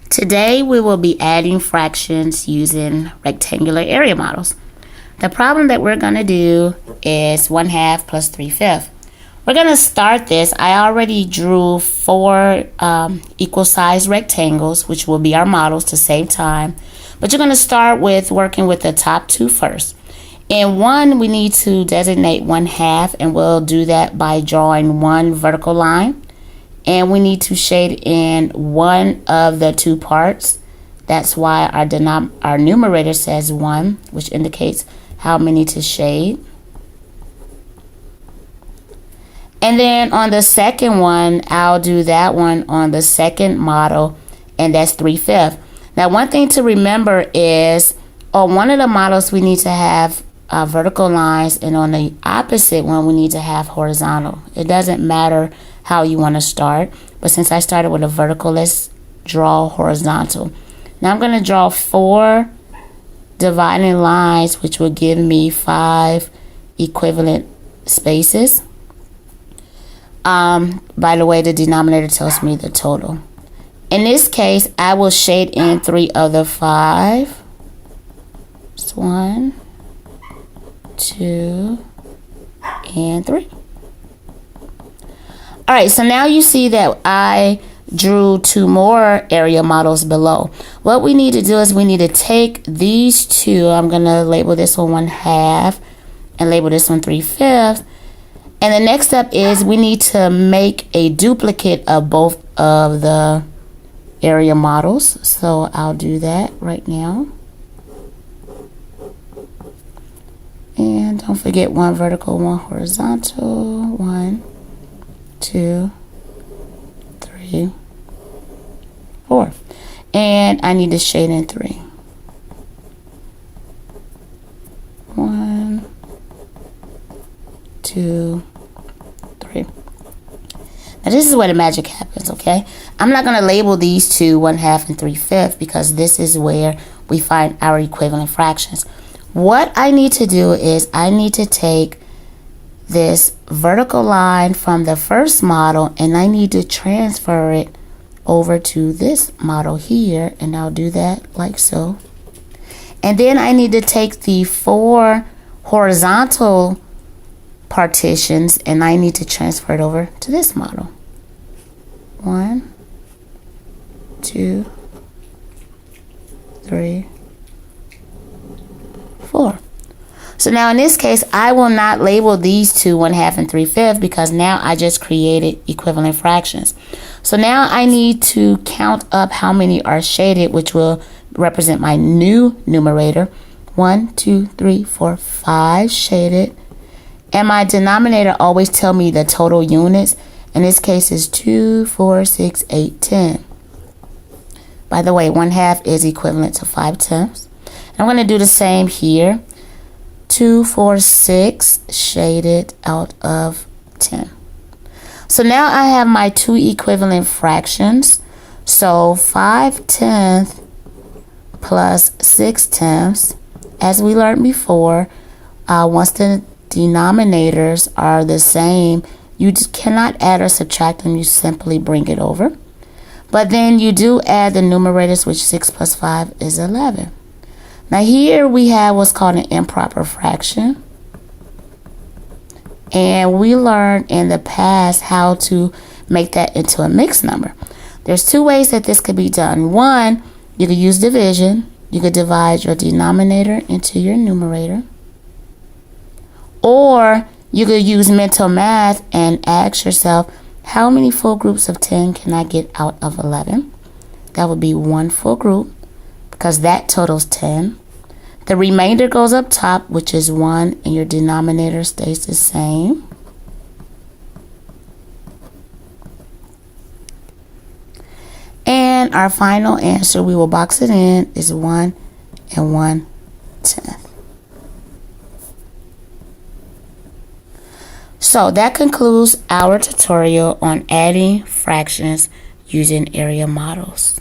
Today we will be adding fractions using rectangular area models. The problem that we're going to do is 1/2 plus 3/5. We're going to start this. I already drew 4 equal size rectangles, which will be our models to save time. But you're going to start with working with the top 2 first. In one, we need to designate 1/2, and we'll do that by drawing one vertical line. And we need to shade in one of the 2 parts. That's why our numerator says 1, which indicates how many to shade. And then on the second one, I'll do that one on the second model, and that's 3/5. Now, one thing to remember is on one of the models, we need to have vertical lines, and on the opposite one, we need to have horizontal. It doesn't matter how you want to start, but since I started with a vertical, let's draw horizontal. Now I'm going to draw 4 dividing lines, which will give me 5 equivalent spaces. By the way, the denominator tells me the total. In this case, I will shade in 3 of the 5. It's 1, 2, and 3. All right, so now you see that I drew 2 more area models below. What we need to do is we need to take these 2. I'm going to label this one 1/2 and label this one 3/5. And the next step is we need to make a duplicate of both of the area models. So I'll do that right now. And don't forget 1 vertical, 1 horizontal. 1, 2, 3, 4. And I need to shade in 3. 1, 2, 3. Now this is where the magic happens, okay? I'm not going to label these 2 1/2 and 3/5 because this is where we find our equivalent fractions. What I need to do is I need to take this vertical line from the first model and I need to transfer it over to this model here, and I'll do that like so. And then I need to take the 4 horizontal partitions and I need to transfer it over to this model. 1, 2, 3, 4. So now in this case, I will not label these 2 1/2 and 3/5 because now I just created equivalent fractions. So now I need to count up how many are shaded, which will represent my new numerator. 1, 2, 3, 4, 5 shaded. And my denominator always tell me the total units. In this case is 2, 4, 6, 8, 10. By the way, 1/2 is equivalent to 5/10. I'm going to do the same here. 2, 4, 6 shaded out of 10. So now I have my 2 equivalent fractions. So 5/10 plus 6/10. As we learned before, once the denominators are the same, you just cannot add or subtract them. You simply bring it over. But then you do add the numerators, which 6 plus 5 is 11. Now here we have what's called an improper fraction. And we learned in the past how to make that into a mixed number. There's 2 ways that this could be done. One, you could use division. You could divide your denominator into your numerator. Or you could use mental math and ask yourself, how many full groups of 10 can I get out of 11? That would be 1 full group because that totals 10. The remainder goes up top, which is 1, and your denominator stays the same. And our final answer, we will box it in, is 1 and 1/10. So that concludes our tutorial on adding fractions using area models.